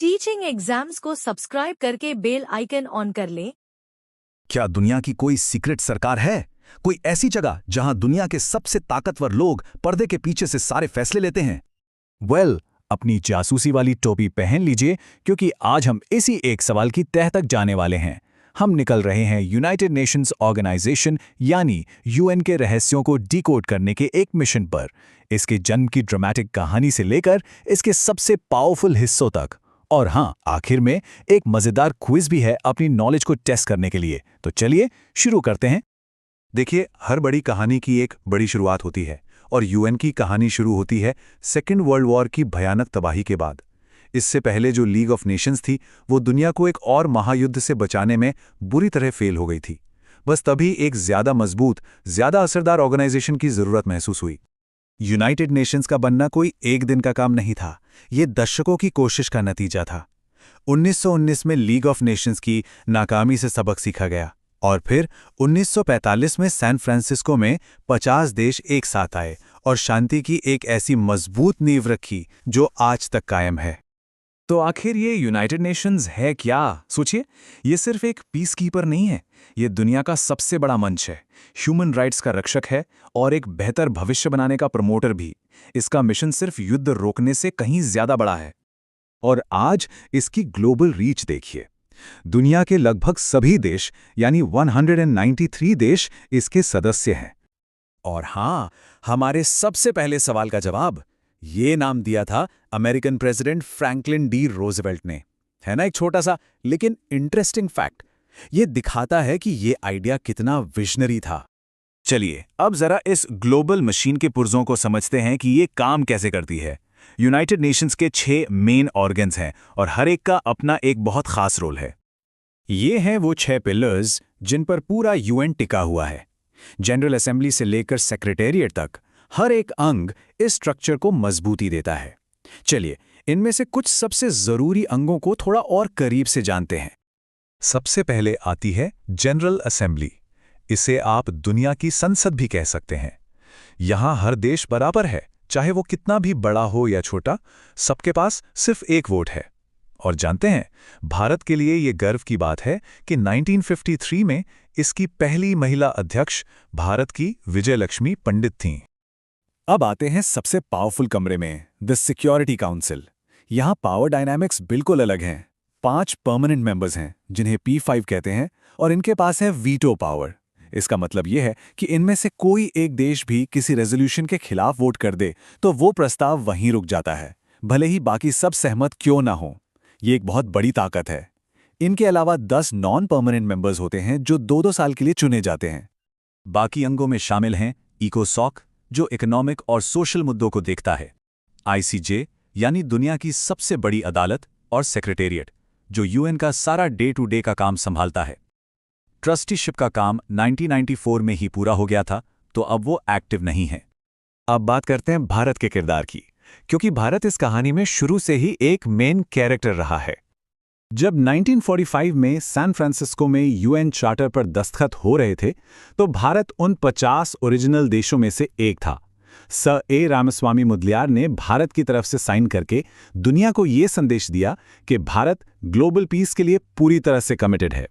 Teaching exams को subscribe करके bell icon on कर लें। क्या दुनिया की कोई सीक्रेट सरकार है? कोई ऐसी जगह जहां दुनिया के सबसे ताकतवर लोग पर्दे के पीछे से सारे फैसले लेते हैं? अपनी जासूसी वाली टोपी पहन लीजिए, क्योंकि आज हम इसी एक सवाल की तह तक जाने वाले हैं। हम निकल रहे हैं यूनाइटेड नेशंस ऑर्गेनाइजेशन यानी यूएन के रहस्यों को डिकोड करने के एक मिशन पर। इसके जन्म की ड्रामेटिक कहानी से लेकर इसके सबसे पावरफुल हिस्सों तक। और हाँ, आखिर में एक मजेदार क्विज भी है अपनी नॉलेज को टेस्ट करने के लिए। तो चलिए शुरू करते हैं। देखिए, हर बड़ी कहानी की एक बड़ी शुरुआत होती है और यूएन की कहानी शुरू होती है सेकेंड वर्ल्ड वॉर की भयानक तबाही के बाद। इससे पहले जो लीग ऑफ नेशंस थी, वो दुनिया को एक और महायुद्ध से बचाने में बुरी तरह फेल हो गई थी। बस तभी एक ज्यादा मजबूत, ज्यादा असरदार ऑर्गेनाइजेशन की जरूरत महसूस हुई। यूनाइटेड नेशंस का बनना कोई एक दिन का काम नहीं था, ये दशकों की कोशिश का नतीजा था। 1919 में लीग ऑफ नेशंस की नाकामी से सबक सीखा गया और फिर 1945 में सैन फ्रांसिस्को में 50 देश एक साथ आए और शांति की एक ऐसी मजबूत नींव रखी जो आज तक कायम है। तो आखिर ये यूनाइटेड नेशंस है क्या? सोचिए, ये सिर्फ एक पीस कीपर नहीं है, ये दुनिया का सबसे बड़ा मंच है, ह्यूमन राइट्स का रक्षक है और एक बेहतर भविष्य बनाने का प्रमोटर भी। इसका मिशन सिर्फ युद्ध रोकने से कहीं ज्यादा बड़ा है। और आज इसकी ग्लोबल रीच देखिए। दुनिया के लगभग सभी देश यानी 193 देश इसके सदस्य हैं। और हाँ, हमारे सबसे पहले सवाल का जवाब ये नाम दिया था American president Franklin D Roosevelt ने। है ना एक छोटा सा लेकिन इंटरेस्टिंग फैक्ट। ये दिखाता है कि ये आइडिया कितना विजनरी था। चलिए अब जरा इस ग्लोबल मशीन के पुर्जों को समझते हैं कि ये काम कैसे करती है। यूनाइटेड नेशंस के 6 मेन ऑर्गन्स हैं और हर एक का अपना एक बहुत खास रोल है। ये हैं वो 6 पिलर्स जिन पर पूरा यूएन टिका हुआ है। जनरल असेंबली से लेकर सेक्रेटेरिएट तक हर एक अंग इस स्ट्रक्चर को मजबूती देता है। चलिए इनमें से कुछ सबसे जरूरी अंगों को थोड़ा और करीब से जानते हैं। सबसे पहले आती है जनरल असेंबली। इसे आप दुनिया की संसद भी कह सकते हैं। यहां हर देश बराबर है, चाहे वो कितना भी बड़ा हो या छोटा, सबके पास सिर्फ एक वोट है। और जानते हैं, भारत के लिए ये गर्व की बात है कि 1953 में इसकी पहली महिला अध्यक्ष भारत की विजयलक्ष्मी पंडित थीं। अब आते हैं सबसे पावरफुल कमरे में, द सिक्योरिटी काउंसिल। यहाँ पावर डायनामिक्स बिल्कुल अलग हैं। 5 परमानेंट मेंबर्स हैं जिन्हें P5 कहते हैं और इनके पास है वीटो पावर। इसका मतलब यह है कि इनमें से कोई एक देश भी किसी रेजोल्यूशन के खिलाफ वोट कर दे तो वो प्रस्ताव वहीं रुक जाता है, भले ही बाकी सब सहमत क्यों ना हो। ये एक बहुत बड़ी ताकत है। इनके अलावा 10 नॉन परमानेंट मेंबर्स होते हैं जो 2-2 साल के लिए चुने जाते हैं। बाकी अंगों में शामिल हैं इकोसॉक, जो इकोनॉमिक और सोशल मुद्दों को देखता है, ICJ यानी दुनिया की सबसे बड़ी अदालत, और सेक्रेटेरिएट जो यूएन का सारा डे टू डे का काम संभालता है। ट्रस्टीशिप का काम 1994 में ही पूरा हो गया था, तो अब वो एक्टिव नहीं है। अब बात करते हैं भारत के किरदार की, क्योंकि भारत इस कहानी में शुरू से ही एक मेन कैरेक्टर रहा है। जब 1945 में सैन फ्रांसिस्को में यूएन चार्टर पर दस्तखत हो रहे थे, तो भारत उन 50 ओरिजिनल देशों में से एक था। सर ए रामास्वामी मुदलियार ने भारत की तरफ से साइन करके दुनिया को ये संदेश दिया कि भारत ग्लोबल पीस के लिए पूरी तरह से कमिटेड है।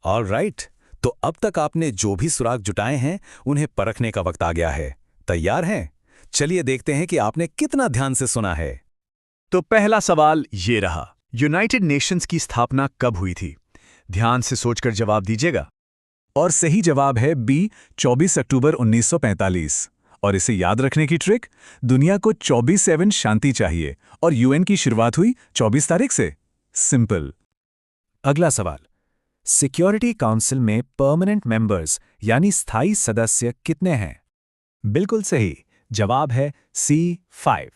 ऑलराइट, तो अब तक आपने जो भी सुराग जुटाए हैं उन्हें परखने का वक्त आ गया है। तैयार हैं? चलिए देखते हैं कि आपने कितना ध्यान से सुना है। तो पहला सवाल ये रहा, यूनाइटेड नेशंस की स्थापना कब हुई थी? ध्यान से सोचकर जवाब दीजिएगा। और सही जवाब है बी, 24 अक्टूबर 1945। और इसे याद रखने की ट्रिक, दुनिया को 24/7 शांति चाहिए और यूएन की शुरुआत हुई 24 तारीख से। सिंपल। अगला सवाल, सिक्योरिटी काउंसिल में परमानेंट मेंबर्स यानी स्थायी सदस्य कितने हैं? बिल्कुल सही, जवाब है C5।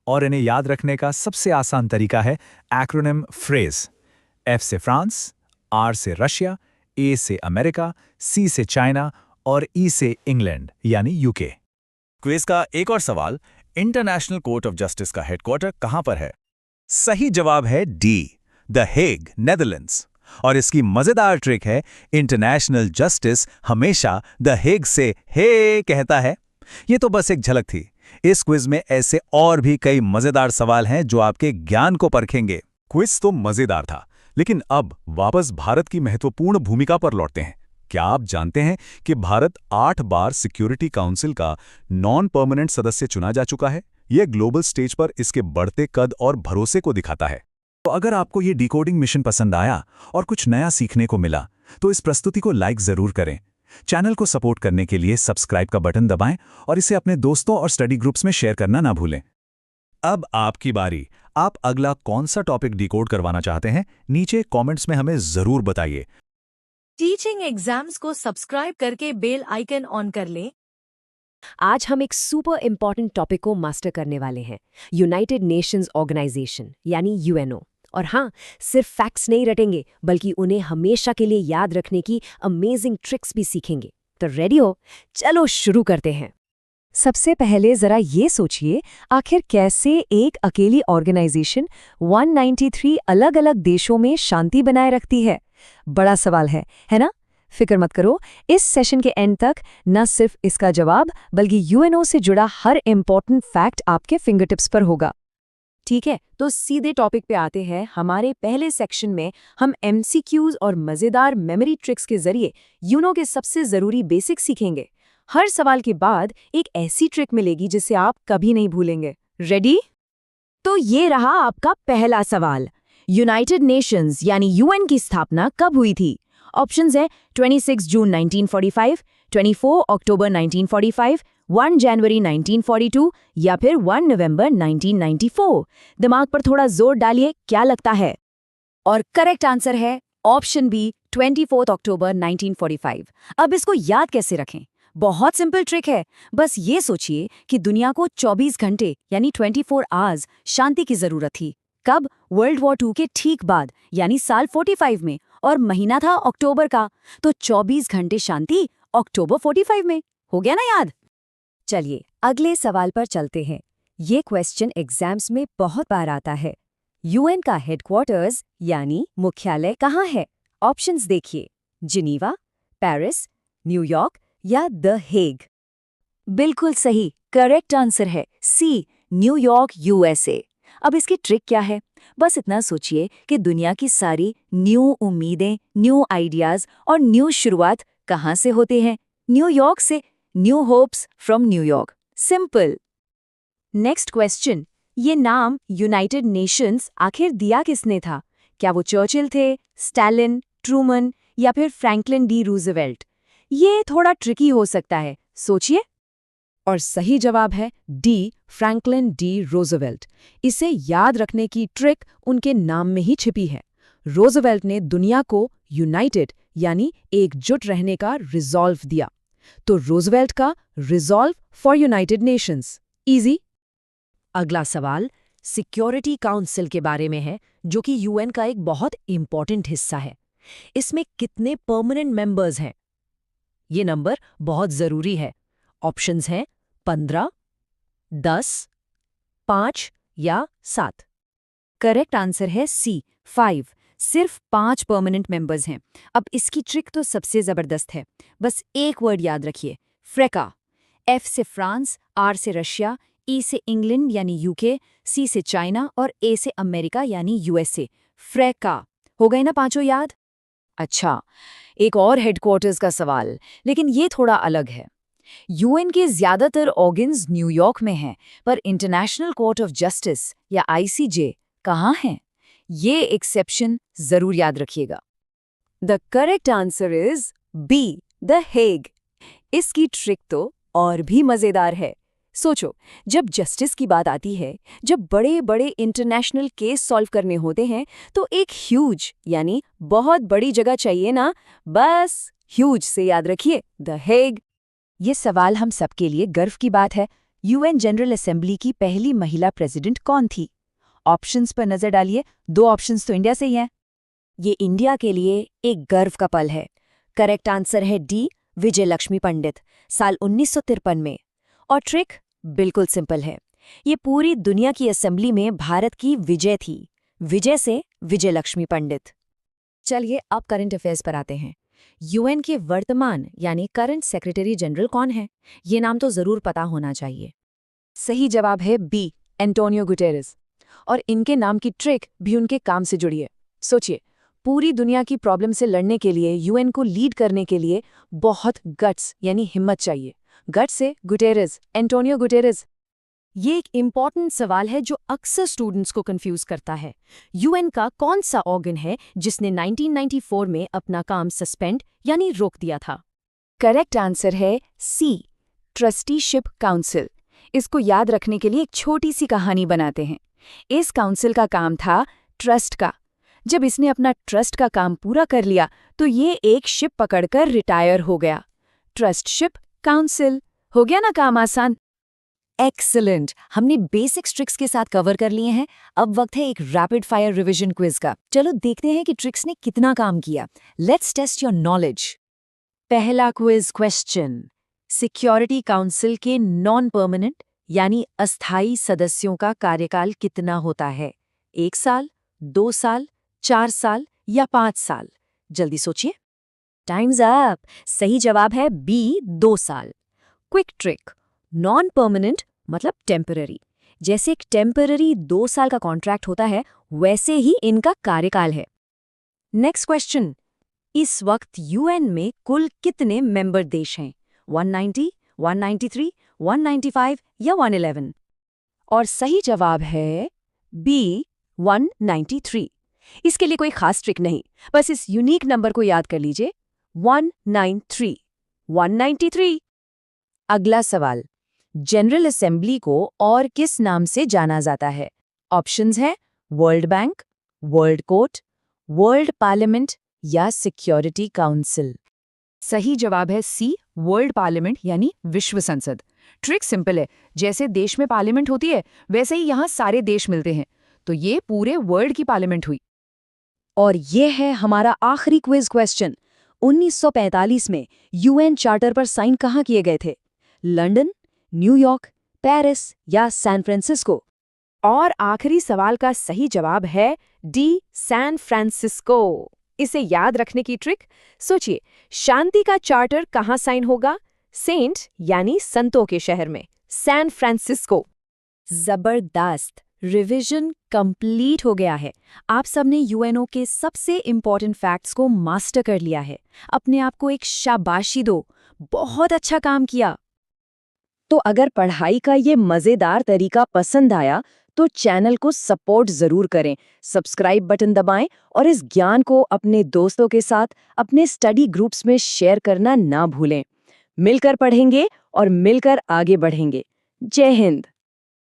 और इन्हें याद रखने का सबसे आसान तरीका है एक्रोनिम फ्रेज। F से फ्रांस, R से रशिया, A से अमेरिका, C से चाइना और E से इंग्लैंड यानी यूके। क्विज का एक और सवाल, इंटरनेशनल कोर्ट ऑफ जस्टिस का हेडक्वार्टर कहां पर है? सही जवाब है डी, द हेग, नेदरलैंड्स। और इसकी मजेदार ट्रिक है, इंटरनेशनल जस्टिस हमेशा द हेग से हे कहता है। ये तो बस एक झलक थी। इस क्विज में ऐसे और भी कई मजेदार सवाल हैं जो आपके ज्ञान को परखेंगे। क्विज तो मजेदार था, लेकिन अब वापस भारत की महत्वपूर्ण भूमिका पर लौटते हैं। क्या आप जानते हैं कि भारत 8 बार सिक्योरिटी काउंसिल का नॉन परमानेंट सदस्य चुना जा चुका है? यह ग्लोबल स्टेज पर इसके बढ़ते कद और भरोसे को दिखाता है। तो अगर आपको ये डिकोडिंग मिशन पसंद आया और कुछ नया सीखने को मिला, तो इस प्रस्तुति को लाइक जरूर करें। चैनल को सपोर्ट करने के लिए सब्सक्राइब का बटन दबाएं और इसे अपने दोस्तों और स्टडी ग्रुप्स में शेयर करना ना भूलें। अब आपकी बारी। आप अगला कौन सा टॉपिक डिकोड करवाना चाहते हैं? नीचे कमेंट्स में हमें जरूर बताइए। टीचिंग एग्जाम्स को सब्सक्राइब करके बेल आइकन ऑन कर लें। आज हम एक सुपर इम्पॉर्टेंट टॉपिक को मास्टर करने वाले हैं, यूनाइटेड नेशंस ऑर्गेनाइजेशन यानी यूएनओ। और हाँ, सिर्फ फैक्ट्स नहीं रटेंगे, बल्कि उन्हें हमेशा के लिए याद रखने की अमेजिंग ट्रिक्स भी सीखेंगे। तो रेडी हो? चलो शुरू करते हैं। सबसे पहले जरा ये सोचिए, आखिर कैसे एक अकेली ऑर्गेनाइजेशन 193 अलग-अलग देशों में शांति बनाए रखती है? बड़ा सवाल है ना? फिक्र मत करो, इस सेशन के एंड तक न सिर्फ इसका जवाब बल्कि यूएनओ से जुड़ा हर इम्पॉर्टेंट फैक्ट आपके फिंगरटिप्स पर होगा। ठीक है, तो सीधे टॉपिक पे आते हैं। हमारे पहले सेक्शन में हम एमसीक्यूज और मजेदार मेमोरी ट्रिक्स के जरिए यूएनओ के सबसे जरूरी बेसिक सीखेंगे। हर सवाल के बाद एक ऐसी ट्रिक मिलेगी जिसे आप कभी नहीं भूलेंगे। रेडी? तो ये रहा आपका पहला सवाल। यूनाइटेड नेशंस यानी यूएन की स्थापना कब हुई थी? ऑप्शंस है 26 जून 1945, 24 अक्टूबर 1945, 1 जनवरी 1942 या फिर 1 नवंबर 1994। दिमाग पर थोड़ा जोर डालिए, क्या लगता है? और करेक्ट आंसर है ऑप्शन बी, 24 अक्टूबर 1945। अब इसको याद कैसे रखें? बहुत सिंपल ट्रिक है। बस ये सोचिए कि दुनिया को 24 घंटे यानी 24 आवर्स शांति की जरूरत थी। कब? वर्ल्ड वॉर 2 के ठीक बाद, यानी साल 45 में, और महीना था अक्टूबर का। तो 24 घंटे शांति अक्टूबर 45 में। हो गया ना याद? चलिए अगले सवाल पर चलते हैं। ये क्वेश्चन एग्जाम्स में बहुत बार आता है। यूएन का हेडक्वार्टर्स यानी मुख्यालय कहाँ है? ऑप्शंस देखिए, जिनीवा, पेरिस, न्यूयॉर्क या द हेग। बिल्कुल सही, करेक्ट आंसर है सी, न्यूयॉर्क, यूएसए। अब इसकी ट्रिक क्या है? बस इतना सोचिए कि दुनिया की सारी न्यू उम्मीदें, न्यू आइडियाज और न्यू शुरुआत कहाँ से होते हैं? न्यूयॉर्क से। New hopes from New York. Simple. Next question, ये नाम यूनाइटेड नेशंस आखिर दिया किसने था? क्या वो चर्चिल थे, स्टालिन, ट्रूमन या फिर फ्रैंकलिन डी रूजवेल्ट? ये थोड़ा ट्रिकी हो सकता है, सोचिए। और सही जवाब है डी, फ्रैंकलिन डी रोजवेल्ट। इसे याद रखने की ट्रिक उनके नाम में ही छिपी है। रोजवेल्ट ने दुनिया को यूनाइटेड यानी एकजुट रहने का रिजॉल्व दिया। तो रोजवेल्ट का resolve for United Nations. Easy. अगला सवाल सिक्योरिटी काउंसिल के बारे में है, जो कि यूएन का एक बहुत इंपॉर्टेंट हिस्सा है। इसमें कितने परमानेंट मेंबर्स हैं? ये नंबर बहुत जरूरी है। ऑप्शंस हैं 15, 10, 5 या 7। करेक्ट आंसर है सी, 5। सिर्फ 5 परमानेंट मेंबर्स हैं। अब इसकी ट्रिक तो सबसे जबरदस्त है। बस एक वर्ड याद रखिए, फ्रेका। एफ से फ्रांस, आर से रशिया, ई से इंग्लैंड यानी यूके, सी से चाइना और ए से अमेरिका यानी यूएसए। फ्रेका। हो गए ना पांचों याद? अच्छा, एक और हेडक्वार्टर्स का सवाल, लेकिन ये थोड़ा अलग है। यूएन के ज्यादातर ऑर्गन्स न्यूयॉर्क में हैं, पर इंटरनेशनल कोर्ट ऑफ जस्टिस या आईसीजे कहाँ है? ये एक्सेप्शन जरूर याद रखिएगा। The correct answer is B, the Hague. इसकी ट्रिक तो और भी मजेदार है। सोचो, जब जस्टिस की बात आती है, जब बड़े बड़े इंटरनेशनल केस सॉल्व करने होते हैं, तो एक ह्यूज यानी बहुत बड़ी जगह चाहिए ना। बस ह्यूज से याद रखिए, द हेग। ये सवाल हम सबके लिए गर्व की बात है। यूएन जनरल असेंबली की पहली महिला प्रेसिडेंट कौन थी? ऑप्शंस पर नजर डालिए। 2 ऑप्शंस तो इंडिया से ही हैं। ये इंडिया के लिए एक गर्व का पल है। करेक्ट आंसर है डी, विजयलक्ष्मी पंडित, साल 1953 में। और ट्रिक बिल्कुल सिंपल है। ये पूरी दुनिया की असेंबली में भारत की विजय थी। विजय से विजयलक्ष्मी पंडित। चलिए अब करंट अफेयर्स पर आते हैं। यूएन के वर्तमान यानी करंट सेक्रेटरी जनरल कौन है? ये नाम तो जरूर पता होना चाहिए। सही जवाब है बी, एंटोनियो गुटेरेस। और इनके नाम की ट्रिक भी उनके काम से जुड़ी है। सोचिए, पूरी दुनिया की प्रॉब्लम से लड़ने के लिए यूएन को लीड करने के लिए बहुत गट्स यानी हिम्मत चाहिए। गट्स से गुटेरेस, एंटोनियो गुटेरेस। ये एक इम्पॉर्टेंट सवाल है जो अक्सर स्टूडेंट्स को कंफ्यूज करता है। यूएन का कौन सा ऑर्गन है जिसने 1994 में अपना काम सस्पेंड यानी रोक दिया था? करेक्ट आंसर है सी, ट्रस्टीशिप काउंसिल। इसको याद रखने के लिए एक छोटी सी कहानी बनाते हैं। इस काउंसिल का काम था ट्रस्ट का। जब इसने अपना ट्रस्ट का काम पूरा कर लिया तो ये एक शिप पकड़कर रिटायर हो गया। ट्रस्टशिप काउंसिल। हो गया ना काम आसान? एक्सीलेंट, हमने बेसिक ट्रिक्स के साथ कवर कर लिए हैं। अब वक्त है एक रैपिड फायर रिवीजन क्विज का। चलो देखते हैं कि ट्रिक्स ने कितना काम किया। Let's test your knowledge. पहला क्विज क्वेश्चन, सिक्योरिटी काउंसिल के नॉन परमानेंट यानी अस्थायी सदस्यों का कार्यकाल कितना होता है? 1 साल, 2 साल, 4 साल या 5 साल? जल्दी सोचिए। Times up. सही जवाब है बी, 2 साल। क्विक ट्रिक, नॉन परमानेंट मतलब टेम्पररी। जैसे एक टेम्पररी 2 साल का कॉन्ट्रैक्ट होता है, वैसे ही इनका कार्यकाल है। नेक्स्ट क्वेश्चन, इस वक्त यूएन में कुल कितने मेंबर देश हैं? 190, 193, 195 या 111? और सही जवाब है बी, 193। इसके लिए कोई खास ट्रिक नहीं, बस इस यूनिक नंबर को याद कर लीजिए, 193, 193। अगला सवाल, जनरल असेंबली को और किस नाम से जाना जाता है? ऑप्शंस हैं world bank, world court, world parliament या सिक्योरिटी काउंसिल। सही जवाब है सी, वर्ल्ड पार्लियामेंट यानी विश्व संसद। ट्रिक सिंपल है, जैसे देश में पार्लियामेंट होती है वैसे ही यहाँ सारे देश मिलते हैं, तो ये पूरे वर्ल्ड की पार्लियामेंट हुई। और ये है हमारा आखिरी क्विज क्वेश्चन। 1945 में यूएन चार्टर पर साइन कहाँ किए गए थे? लंदन, न्यूयॉर्क, पेरिस या सैन फ्रांसिस्को? और आखिरी सवाल का सही जवाब है डी, सैन फ्रांसिस्को। इसे याद रखने की ट्रिक, सोचिए, शांति का चार्टर कहाँ साइन होगा? सेंट यानी संतों के शहर में, सैन फ्रांसिस्को। जबरदस्त, रिवीजन कंप्लीट हो गया है। आप सबने यूएनओ के सबसे इंपॉर्टेंट फैक्ट्स को मास्टर कर लिया है। अपने आप को एक शाबाशी दो, बहुत अच्छा काम किया। तो अगर पढ़ाई का ये मज़ेदार तरीका पसंद आया तो चैनल को सपोर्ट ज़रूर करें, सब्सक्राइब बटन दबाएं और इस ज्ञान को अपने दोस्तों के साथ अपने स्टडी ग्रुप्स में शेयर करना ना भूलें। मिलकर पढ़ेंगे और मिलकर आगे बढ़ेंगे। जय हिंद।